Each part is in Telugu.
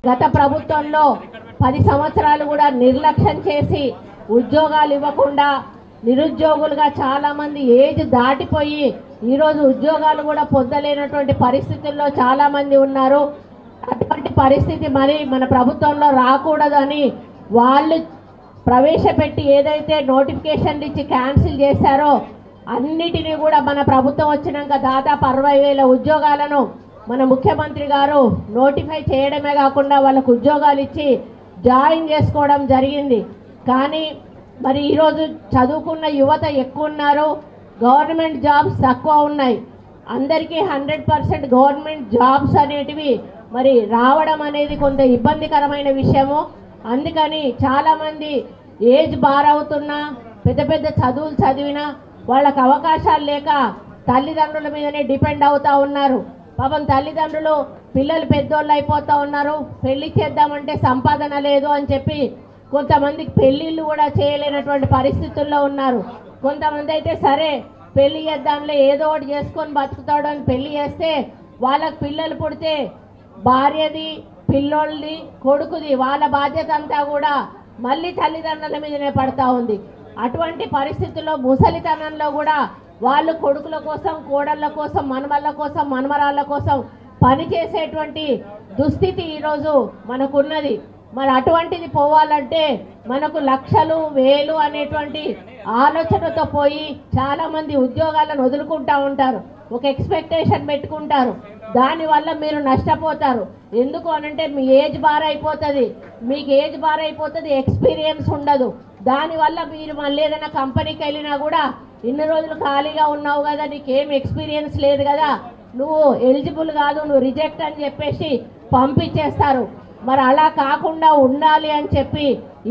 గత ప్రభుత్వంలో 10 సంవత్సరాలు కూడా నిర్లక్ష్యం చేసి ఉద్యోగాలు ఇవ్వకుండా నిరుద్యోగులుగా చాలామంది ఏజ్ దాటిపోయి ఈరోజు ఉద్యోగాలు కూడా పొందలేనటువంటి పరిస్థితుల్లో చాలామంది ఉన్నారు. అటువంటి పరిస్థితి మరి మన ప్రభుత్వంలో రాకూడదని వాళ్ళు ప్రవేశపెట్టి ఏదైతే నోటిఫికేషన్లు ఇచ్చి క్యాన్సిల్ చేశారో అన్నిటినీ కూడా మన ప్రభుత్వం వచ్చినాక దాదాపు 60,000 ఉద్యోగాలను మన ముఖ్యమంత్రి గారు నోటిఫై చేయడమే కాకుండా వాళ్ళకు ఉద్యోగాలు ఇచ్చి జాయిన్ చేసుకోవడం జరిగింది. కానీ మరి ఈరోజు చదువుకున్న యువత ఎక్కువ ఉన్నారు, గవర్నమెంట్ జాబ్స్ తక్కువ ఉన్నాయి. అందరికీ 100% గవర్నమెంట్ జాబ్స్ అనేటివి మరి రావడం అనేది కొంత ఇబ్బందికరమైన విషయము. అందుకని చాలామంది ఏజ్ బార్ అవుతున్నా పెద్ద పెద్ద చదువులు చదివినా వాళ్ళకు అవకాశాలు లేక తల్లిదండ్రుల మీదనే డిపెండ్ అవుతూ ఉన్నారు. పాపం తల్లిదండ్రులు పిల్లలు పెద్దోళ్ళు అయిపోతూ ఉన్నారు, పెళ్లి చేద్దామంటే సంపాదన లేదు అని చెప్పి కొంతమందికి పెళ్ళిళ్ళు కూడా చేయలేనటువంటి పరిస్థితుల్లో ఉన్నారు. కొంతమంది అయితే సరే పెళ్లి చేద్దాంలే ఏదో ఒకటి చేసుకొని బతుకుతాడు అని పెళ్లి చేస్తే వాళ్ళకి పిల్లలు పుడితే భార్యది పిల్లోళ్ళది కొడుకుది వాళ్ళ బాధ్యత అంతా కూడా మళ్ళీ తల్లిదండ్రుల మీదనే పడతా ఉంది. అటువంటి పరిస్థితుల్లో ముసలితనంలో కూడా వాళ్ళు కొడుకుల కోసం కోడళ్ళ కోసం మనమళ్ళ కోసం మనమరాళ్ళ కోసం పనిచేసేటువంటి దుస్థితి ఈరోజు మనకున్నది. మరి అటువంటిది పోవాలంటే మనకు లక్షలు వేలు అనేటువంటి ఆలోచనతో పోయి చాలామంది ఉద్యోగాలను వదులుకుంటూ ఉంటారు, ఒక ఎక్స్పెక్టేషన్ పెట్టుకుంటారు. దానివల్ల మీరు నష్టపోతారు. ఎందుకు అనంటే మీ ఏజ్ బార్ అయిపోతుంది, మీకు ఏజ్ బార్ అయిపోతుంది, ఎక్స్పీరియన్స్ ఉండదు. దానివల్ల మీరు మళ్ళీ ఏదైనా కంపెనీకి వెళ్ళినా కూడా ఇన్ని రోజులు ఖాళీగా ఉన్నావు కదా, నీకేం ఎక్స్పీరియన్స్ లేదు కదా, నువ్వు ఎలిజిబుల్ కాదు, నువ్వు రిజెక్ట్ అని చెప్పేసి పంపించేస్తారు. మరి అలా కాకుండా ఉండాలి అని చెప్పి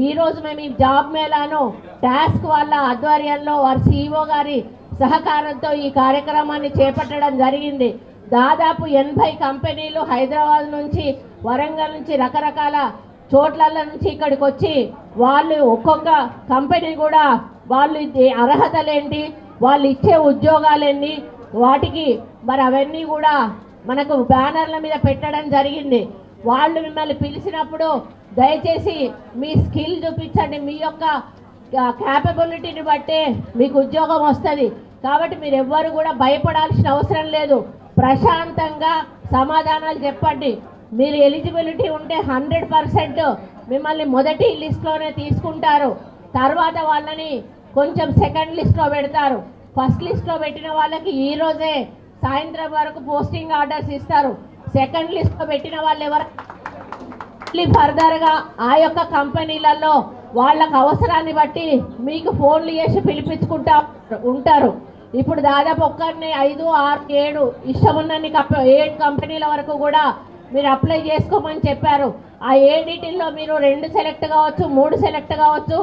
ఈరోజు మేము ఈ జాబ్ మేళాను టాస్క్ వాళ్ళ ఆధ్వర్యంలో వారి CEO గారి సహకారంతో ఈ కార్యక్రమాన్ని చేపట్టడం జరిగింది. దాదాపు 80 కంపెనీలు హైదరాబాద్ నుంచి వరంగల్ నుంచి రకరకాల చోట్ల నుంచి ఇక్కడికి వచ్చి వాళ్ళు ఒక్కొక్క కంపెనీ కూడా వాళ్ళు అర్హతలేంటి, వాళ్ళు ఇచ్చే ఉద్యోగాలేంటి, వాటికి మరి అవన్నీ కూడా మనకు బ్యానర్ల మీద పెట్టడం జరిగింది. వాళ్ళు మిమ్మల్ని పిలిచినప్పుడు దయచేసి మీ స్కిల్ చూపించండి, మీ యొక్క క్యాపబిలిటీని బట్టే మీకు ఉద్యోగం వస్తుంది. కాబట్టి మీరు ఎవ్వరు కూడా భయపడాల్సిన అవసరం లేదు. ప్రశాంతంగా సమాధానాలు చెప్పండి. మీరు ఎలిజిబిలిటీ ఉంటే 100% మిమ్మల్ని మొదటి లిస్ట్లోనే తీసుకుంటారు. తర్వాత వాళ్ళని కొంచెం సెకండ్ లిస్ట్లో పెడతారు. ఫస్ట్ లిస్ట్లో పెట్టిన వాళ్ళకి ఈరోజే సాయంత్రం వరకు పోస్టింగ్ ఆర్డర్స్ ఇస్తారు. సెకండ్ లిస్ట్లో పెట్టిన వాళ్ళు ఎవరు ఫర్దర్గా ఆ యొక్క కంపెనీలలో వాళ్ళకు అవసరాన్ని బట్టి మీకు ఫోన్లు చేసి పిలిపించుకుంటా ఉంటారు. ఇప్పుడు దాదాపు ఒక్కరిని 5, 6, 7 ఇష్టమున్నన్ని 7 కంపెనీల వరకు కూడా మీరు అప్లై చేసుకోమని చెప్పారు. ఆ 7లో మీరు 2 సెలెక్ట్ కావచ్చు, 3 సెలెక్ట్ కావచ్చు.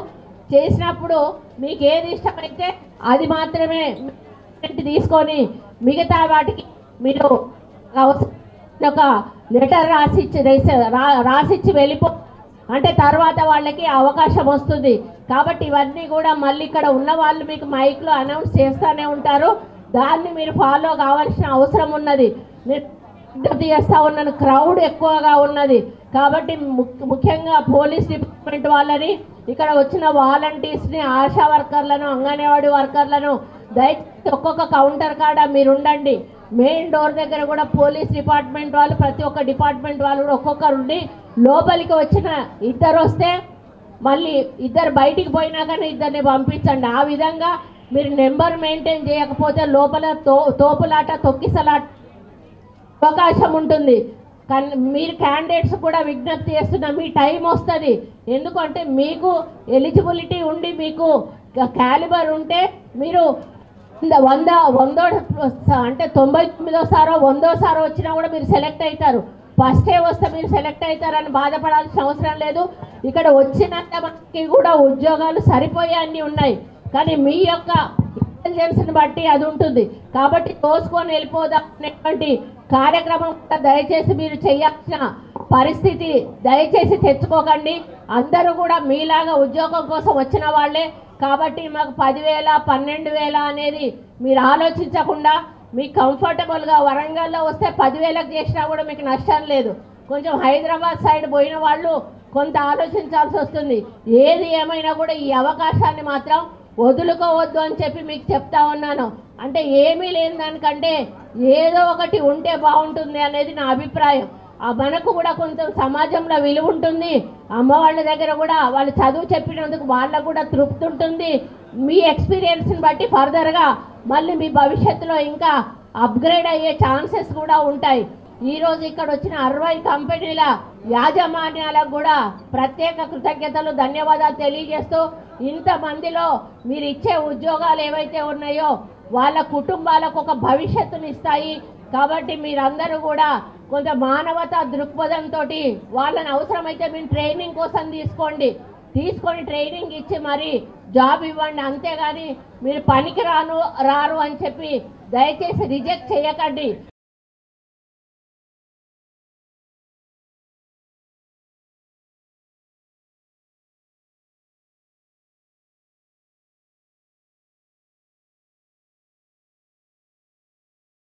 చేసినప్పుడు మీకు ఏది ఇష్టమైతే అది మాత్రమే తీసుకొని మిగతా వాటికి మీరు ఒక లెటర్ రాసిచ్చి వెళ్ళిపో అంటే తర్వాత వాళ్ళకి అవకాశం వస్తుంది. కాబట్టి ఇవన్నీ కూడా మళ్ళీ ఇక్కడ ఉన్న వాళ్ళు మీకు మైక్లో అనౌన్స్ చేస్తూనే ఉంటారు. దాన్ని మీరు ఫాలో కావాల్సిన అవసరం ఉన్నది. విజ్ఞప్తి చేస్తూ ఉన్నాను, క్రౌడ్ ఎక్కువగా ఉన్నది. కాబట్టి ముఖ్యంగా పోలీస్ డిపార్ట్మెంట్ వాళ్ళని, ఇక్కడ వచ్చిన వాలంటీర్స్ని, ఆశా వర్కర్లను, అంగన్వాడీ వర్కర్లను దయచేసి ఒక్కొక్క కౌంటర్ కాడ మీరు ఉండండి. మెయిన్ డోర్ దగ్గర కూడా పోలీస్ డిపార్ట్మెంట్ వాళ్ళు, ప్రతి ఒక్క డిపార్ట్మెంట్ వాళ్ళు కూడా ఒక్కొక్కరు ఉండి లోపలికి వచ్చిన 2 వస్తే మళ్ళీ 2 బయటికి పోయినా కానీ 2ని పంపించండి. ఆ విధంగా మీరు నెంబర్ మెయింటైన్ చేయకపోతే లోపల తోపులాట తొక్కిసలాట అవకాశం ఉంటుంది. కానీ మీరు క్యాండిడేట్స్ కూడా విజ్ఞప్తి చేస్తున్నా, మీ టైం వస్తుంది. ఎందుకంటే మీకు ఎలిజిబిలిటీ ఉండి మీకు క్యాలిబర్ ఉంటే మీరు 100 అంటే 99వ 100వ వచ్చినా కూడా మీరు సెలెక్ట్ అవుతారు. ఫస్టే వస్తే మీరు సెలెక్ట్ అవుతారని బాధపడాల్సిన అవసరం లేదు. ఇక్కడ వచ్చినంత మనకి కూడా ఉద్యోగాలు సరిపోయే అన్నీ ఉన్నాయి. కానీ మీ యొక్క ఇంటెలిజెన్స్ని బట్టి అది ఉంటుంది. కాబట్టి తోసుకొని వెళ్ళిపోదాం అనేటువంటి కార్యక్రమం దయచేసి మీరు చేయాల్సిన పరిస్థితి దయచేసి తెచ్చుకోకండి. అందరూ కూడా మీలాగా ఉద్యోగం కోసం వచ్చిన వాళ్ళే. కాబట్టి మాకు 10,000 12,000 అనేది మీరు ఆలోచించకుండా మీకు కంఫర్టబుల్గా వరంగల్లో వస్తే 10,000కి చేసినా కూడా మీకు నష్టం లేదు. కొంచెం హైదరాబాద్ సైడ్ పోయిన వాళ్ళు కొంత ఆలోచించాల్సి వస్తుంది. ఏది ఏమైనా కూడా ఈ అవకాశాన్ని మాత్రం వదులుకోవద్దు అని చెప్పి మీకు చెప్తా ఉన్నాను. అంటే ఏమీ లేని దానికంటే ఏదో ఒకటి ఉంటే బాగుంటుంది అనేది నా అభిప్రాయం. మనకు కూడా కొంచెం సమాజంలో విలువ ఉంటుంది. అమ్మ వాళ్ళ దగ్గర కూడా వాళ్ళు చదువు చెప్పినందుకు వాళ్ళకు కూడా తృప్తి ఉంటుంది. మీ ఎక్స్పీరియన్స్ని బట్టి ఫర్దర్గా మళ్ళీ మీ భవిష్యత్తులో ఇంకా అప్గ్రేడ్ అయ్యే ఛాన్సెస్ కూడా ఉంటాయి. ఈరోజు ఇక్కడ వచ్చిన 60 కంపెనీల యాజమాన్యాలకు కూడా ప్రత్యేక కృతజ్ఞతలు, ధన్యవాదాలు తెలియజేస్తూ, ఇంతమందిలో మీరు ఇచ్చే ఉద్యోగాలు ఏవైతే ఉన్నాయో వాళ్ళ కుటుంబాలకు ఒక భవిష్యత్తుని ఇస్తాయి. కాబట్టి మీరందరూ కూడా కొంత మానవతా దృక్పథంతో వాళ్ళని అవసరమైతే మీరు ట్రైనింగ్ కోసం తీసుకొని ట్రైనింగ్ ఇచ్చి మరి జాబ్ ఇవ్వండి. అంతేగాని మీరు పనికి రారు అని చెప్పి దయచేసి రిజెక్ట్ చేయకండి.